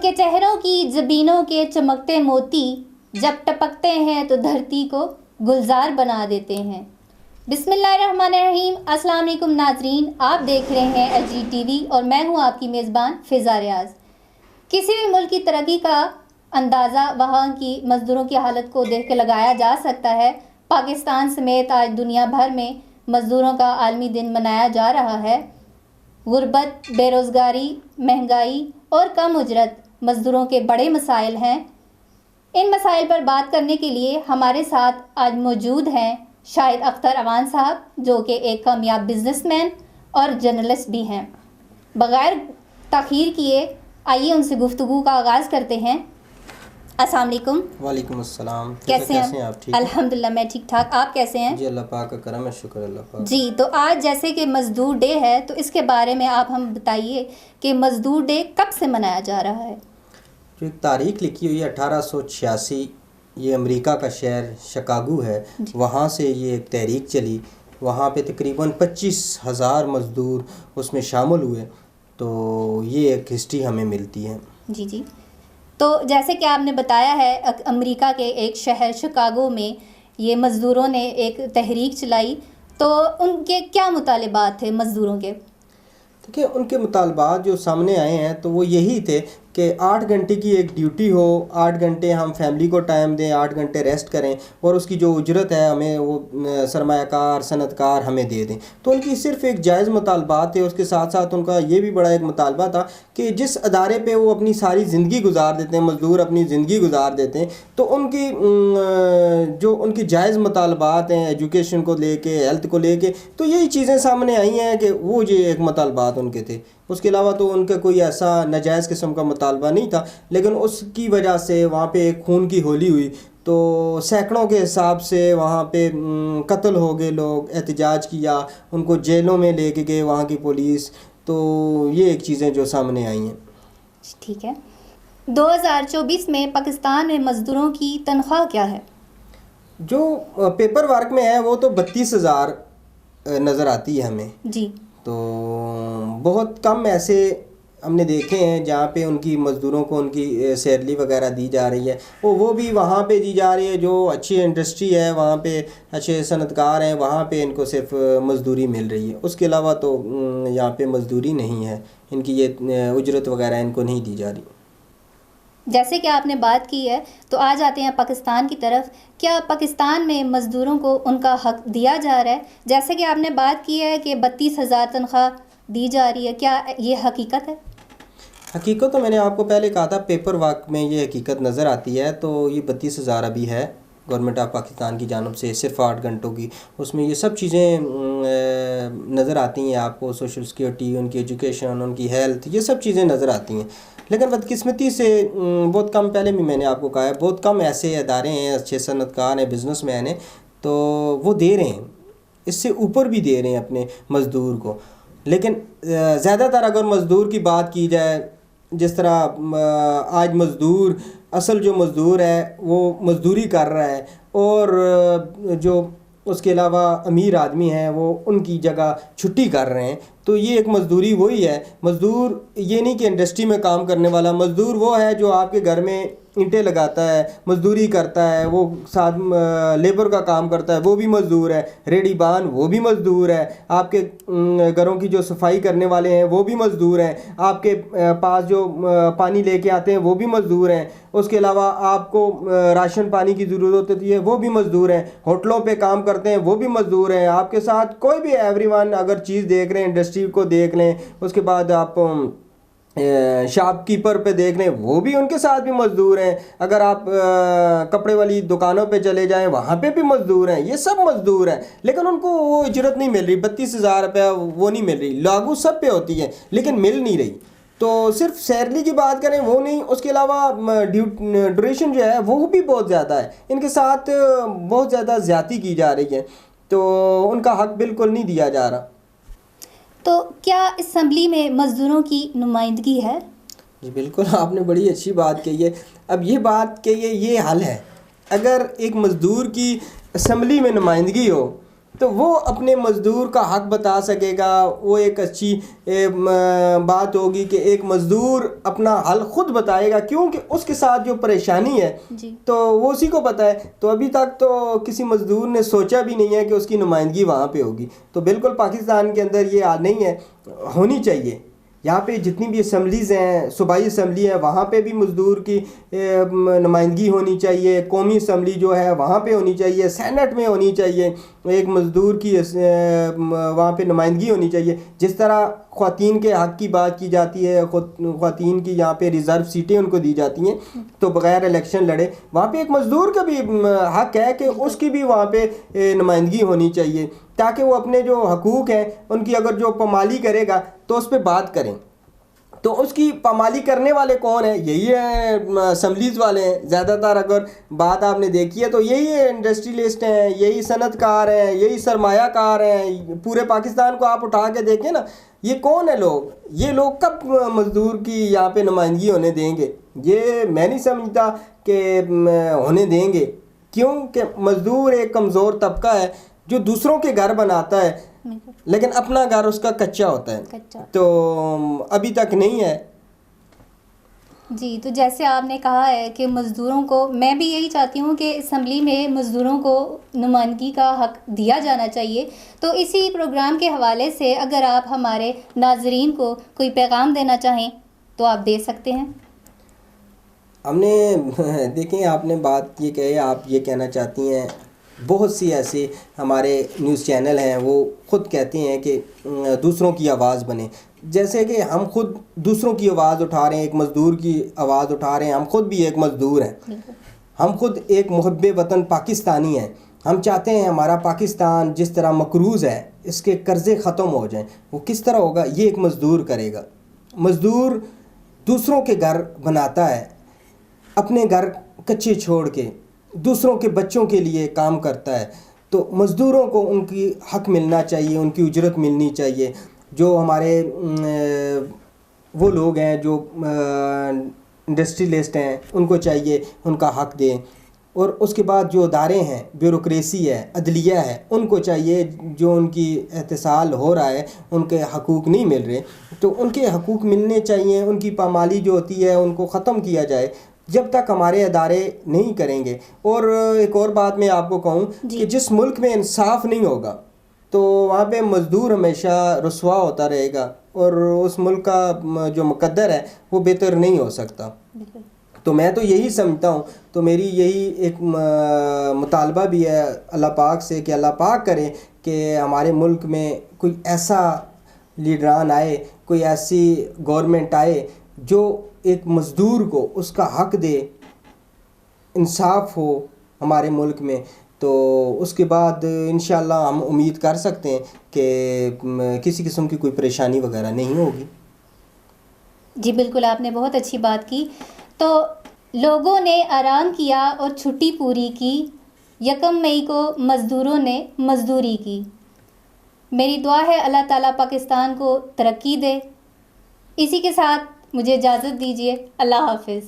کے چہروں کی جبینوں کے چمکتے موتی جب ٹپکتے ہیں تو دھرتی کو گلزار بنا دیتے ہیں۔ بسم اللہ الرحمن الرحیم۔ السلام علیکم ناظرین، آپ دیکھ رہے ہیں ایچ ڈی ٹی وی اور میں ہوں آپ کی میزبان فضا ریاض۔ کسی بھی ملک کی ترقی کا اندازہ وہاں کی مزدوروں کی حالت کو دیکھ کے لگایا جا سکتا ہے۔ پاکستان سمیت آج دنیا بھر میں مزدوروں کا عالمی دن منایا جا رہا ہے۔ غربت، بے روزگاری، مہنگائی اور کم اجرت مزدوروں کے بڑے مسائل ہیں۔ ان مسائل پر بات کرنے کے لیے ہمارے ساتھ آج موجود ہیں شاہد اختر اوان صاحب، جو کہ ایک کامیاب بزنس مین اور جرنلسٹ بھی ہیں۔ بغیر تاخیر کیے آئیے ان سے گفتگو کا آغاز کرتے ہیں۔ السلام علیکم۔ وعلیکم السلام۔ کیسے ہیں آپ؟ ٹھیک؟ الحمدللہ میں ٹھیک ٹھاک، آپ کیسے ہیں؟ جی اللہ پاک کا کرم ہے، شکر اللہ پاک۔ جی تو آج جیسے کہ مزدور ڈے ہے تو اس کے بارے میں آپ ہم بتائیے کہ مزدور ڈے کب سے منایا جا رہا ہے؟ جو ایک تاریخ لکھی ہوئی ہے 1886، یہ امریکہ کا شہر شکاگو ہے، وہاں سے یہ ایک تحریک چلی، وہاں پہ تقریباً 25,000 مزدور اس میں شامل ہوئے، تو یہ ایک ہسٹری ہمیں ملتی ہے۔ جی جی، تو جیسے کہ آپ نے بتایا ہے امریکہ کے ایک شہر شکاگو میں یہ مزدوروں نے ایک تحریک چلائی، تو ان کے کیا مطالبات تھے مزدوروں کے؟ دیکھیں، ان کے مطالبات جو سامنے آئے ہیں تو وہ یہی تھے کہ 8 گھنٹے کی ایک ڈیوٹی ہو، 8 گھنٹے ہم فیملی کو ٹائم دیں، 8 گھنٹے ریسٹ کریں، اور اس کی جو اجرت ہے ہمیں وہ سرمایہ کار صنعت کار ہمیں دے دیں۔ تو ان کی صرف ایک جائز مطالبات تھے۔ اس کے ساتھ ساتھ ان کا یہ بھی بڑا ایک مطالبہ تھا کہ جس ادارے پہ وہ اپنی ساری زندگی گزار دیتے ہیں، مزدور اپنی زندگی گزار دیتے ہیں، تو ان کی جو ان کی جائز مطالبات ہیں ایجوکیشن کو لے کے، ہیلتھ کو لے کے، تو یہی چیزیں سامنے آئی ہیں کہ وہ جو ایک مطالبات ان کے تھے۔ اس کے علاوہ تو ان کا کوئی ایسا ناجائز قسم کا مطالبہ نہیں تھا، لیکن اس کی وجہ سے وہاں پہ ایک خون کی ہولی ہوئی، تو سینکڑوں کے حساب سے وہاں پہ قتل ہو گئے، لوگ احتجاج کیا، ان کو جیلوں میں لے کے گئے وہاں کی پولیس۔ تو یہ ایک چیزیں جو سامنے آئی ہیں۔ ٹھیک ہے، 2024 میں پاکستان میں مزدوروں کی تنخواہ کیا ہے؟ جو پیپر ورک میں ہے وہ تو 32,000 نظر آتی ہے ہمیں۔ جی، تو بہت کم ایسے ہم نے دیکھے ہیں جہاں پہ ان کی مزدوروں کو ان کی سیلری وغیرہ دی جا رہی ہے، وہ بھی وہاں پہ دی جا رہی ہے جو اچھی انڈسٹری ہے، وہاں پہ اچھے صنعت کار ہیں، وہاں پہ ان کو صرف مزدوری مل رہی ہے۔ اس کے علاوہ تو یہاں پہ مزدوری نہیں ہے، ان کی یہ اجرت وغیرہ ان کو نہیں دی جا رہی۔ جیسے کہ آپ نے بات کی ہے تو آ جاتے ہیں پاکستان کی طرف۔ کیا پاکستان میں مزدوروں کو ان کا حق دیا جا رہا ہے؟ جیسے کہ آپ نے بات کی ہے کہ 32,000 تنخواہ دی جا رہی ہے، کیا یہ حقیقت ہے؟ حقیقت تو میں نے آپ کو پہلے کہا تھا، پیپر ورک میں یہ حقیقت نظر آتی ہے، تو یہ 32,000 ابھی ہے گورنمنٹ آف پاکستان کی جانب سے، صرف 8 گھنٹوں کی۔ اس میں یہ سب چیزیں نظر آتی ہیں آپ کو، سوشل سیکورٹی، ان کی ایجوکیشن، ان کی ہیلتھ، یہ سب چیزیں نظر آتی ہیں۔ لیکن بدقسمتی سے بہت کم، پہلے بھی میں نے آپ کو کہا ہے، بہت کم ایسے ادارے ہیں، اچھے صنعت کار ہیں، بزنس مین ہیں، تو وہ دے رہے ہیں، اس سے اوپر بھی دے رہے ہیں اپنے مزدور کو۔ لیکن زیادہ تر اگر مزدور کی بات کی جائے، جس طرح آج مزدور، اصل جو مزدور ہے وہ مزدوری کر رہا ہے، اور جو اس کے علاوہ امیر آدمی ہیں وہ ان کی جگہ چھٹی کر رہے ہیں، تو یہ ایک مزدوری وہی ہے۔ مزدور یہ نہیں کہ انڈسٹری میں کام کرنے والا، مزدور وہ ہے جو آپ کے گھر میں اینٹیں لگاتا ہے، مزدوری کرتا ہے، وہ ساتھ لیبر کا کام کرتا ہے، وہ بھی مزدور ہے، ریڑی بان وہ بھی مزدور ہے، آپ کے گھروں کی جو صفائی کرنے والے ہیں وہ بھی مزدور ہیں، آپ کے پاس جو پانی لے کے آتے ہیں وہ بھی مزدور ہیں، اس کے علاوہ آپ کو راشن پانی کی ضرورت ہوتی ہے وہ بھی مزدور ہیں، ہوٹلوں پہ کام کرتے ہیں وہ بھی مزدور ہیں، آپ کے ساتھ کوئی بھی ایوری ون اگر چیز دیکھ رہے ہیں، انڈسٹری کو دیکھ لیں، اس کے بعد آپ شاپ کیپر پہ دیکھ لیں وہ بھی ان کے ساتھ بھی مزدور ہیں، اگر آپ کپڑے والی دکانوں پہ چلے جائیں وہاں پہ بھی مزدور ہیں، یہ سب مزدور ہیں، لیکن ان کو وہ اجرت نہیں مل رہی، 32,000 روپیہ وہ نہیں مل رہی، لاگو سب پہ ہوتی ہے لیکن مل نہیں رہی۔ تو صرف سیلری کی بات کریں وہ نہیں، اس کے علاوہ ڈیوریشن جو ہے وہ بھی بہت زیادہ ہے، ان کے ساتھ بہت زیادہ زیادتی کی جا رہی ہے، تو ان کا حق بالکل نہیں دیا جا رہا۔ تو کیا اسمبلی میں مزدوروں کی نمائندگی ہے؟ جی بالکل، آپ نے بڑی اچھی بات کہی ہے۔ اب یہ بات کہ یہ حل ہے، اگر ایک مزدور کی اسمبلی میں نمائندگی ہو تو وہ اپنے مزدور کا حق بتا سکے گا. وہ ایک اچھی بات ہوگی کہ ایک مزدور اپنا حل خود بتائے گا, کیونکہ اس کے ساتھ جو پریشانی ہے تو وہ اسی کو پتہ ہے. تو ابھی تک تو کسی مزدور نے سوچا بھی نہیں ہے کہ اس کی نمائندگی وہاں پہ ہوگی. تو بالکل پاکستان کے اندر یہ نہیں ہے, ہونی چاہیے. یہاں پہ جتنی بھی اسمبلیز ہیں, صوبائی اسمبلی ہے, وہاں پہ بھی مزدور کی نمائندگی ہونی چاہیے. قومی اسمبلی جو ہے وہاں پہ ہونی چاہیے, سینٹ میں ہونی چاہیے, ایک مزدور کی وہاں پہ نمائندگی ہونی چاہیے. جس طرح خواتین کے حق کی بات کی جاتی ہے, خواتین کی یہاں پہ ریزرو سیٹیں ان کو دی جاتی ہیں تو بغیر الیکشن لڑے, وہاں پہ ایک مزدور کا بھی حق ہے کہ اس کی بھی وہاں پہ نمائندگی ہونی چاہیے, تاکہ وہ اپنے جو حقوق ہیں ان کی اگر جو پامالی کرے گا تو اس پہ بات کریں. تو اس کی پامالی کرنے والے کون ہیں؟ یہی ہیں اسمبلیز والے ہیں زیادہ تر. اگر بات آپ نے دیکھی ہے تو یہی انڈسٹریلسٹ ہیں, یہی صنعت کار ہیں, یہی سرمایہ کار ہیں. پورے پاکستان کو آپ اٹھا کے دیکھیں نا, یہ کون ہے لوگ؟ یہ لوگ کب مزدور کی یہاں پہ نمائندگی ہونے دیں گے؟ یہ میں نہیں سمجھتا کہ ہونے دیں گے. کیوں کہ مزدور ایک کمزور طبقہ ہے جو دوسروں کے گھر بناتا ہے لیکن اپنا گھر اس کا کچا ہوتا ہے. تو ابھی تک نہیں ہے. جی, تو جیسے آپ نے کہا ہے کہ مزدوروں کو, میں بھی یہی چاہتی ہوں کہ اسمبلی میں مزدوروں کو نمائندگی کا حق دیا جانا چاہیے. تو اسی پروگرام کے حوالے سے اگر آپ ہمارے ناظرین کو کوئی پیغام دینا چاہیں تو آپ دے سکتے ہیں. ہم نے دیکھیں, آپ نے بات یہ کہی, آپ یہ کہنا چاہتی ہیں, بہت سی ایسے ہمارے نیوز چینل ہیں وہ خود کہتے ہیں کہ دوسروں کی آواز بنے. جیسے کہ ہم خود دوسروں کی آواز اٹھا رہے ہیں, ایک مزدور کی آواز اٹھا رہے ہیں. ہم خود بھی ایک مزدور ہیں, ہم خود ایک محب وطن پاکستانی ہیں. ہم چاہتے ہیں ہمارا پاکستان جس طرح مقروض ہے اس کے قرضے ختم ہو جائیں. وہ کس طرح ہوگا؟ یہ ایک مزدور کرے گا. مزدور دوسروں کے گھر بناتا ہے, اپنے گھر کچے چھوڑ کے دوسروں کے بچوں کے لیے کام کرتا ہے. تو مزدوروں کو ان کی حق ملنا چاہیے, ان کی اجرت ملنی چاہیے. جو ہمارے وہ لوگ ہیں جو انڈسٹریلسٹ ہیں ان کو چاہیے ان کا حق دیں. اور اس کے بعد جو ادارے ہیں, بیوروکریسی ہے, عدلیہ ہے, ان کو چاہیے جو ان کی احتسال ہو رہا ہے, ان کے حقوق نہیں مل رہے تو ان کے حقوق ملنے چاہیے. ان کی پامالی جو ہوتی ہے ان کو ختم کیا جائے جب تک ہمارے ادارے نہیں کریں گے. اور ایک اور بات میں آپ کو کہوں کہ جس ملک میں انصاف نہیں ہوگا تو وہاں پہ مزدور ہمیشہ رسوا ہوتا رہے گا اور اس ملک کا جو مقدر ہے وہ بہتر نہیں ہو سکتا. تو میں تو یہی سمجھتا ہوں, تو میری یہی ایک مطالبہ بھی ہے اللہ پاک سے کہ اللہ پاک کرے کہ ہمارے ملک میں کوئی ایسا لیڈران آئے, کوئی ایسی گورنمنٹ آئے جو ایک مزدور کو اس کا حق دے, انصاف ہو ہمارے ملک میں. تو اس کے بعد انشاءاللہ ہم امید کر سکتے ہیں کہ کسی قسم کی کوئی پریشانی وغیرہ نہیں ہوگی. جی بالکل, آپ نے بہت اچھی بات کی. تو لوگوں نے آرام کیا اور چھٹی پوری کی, 1 مئی کو مزدوروں نے مزدوری کی. میری دعا ہے اللہ تعالیٰ پاکستان کو ترقی دے. اسی کے ساتھ مجھے اجازت دیجیے, اللہ حافظ.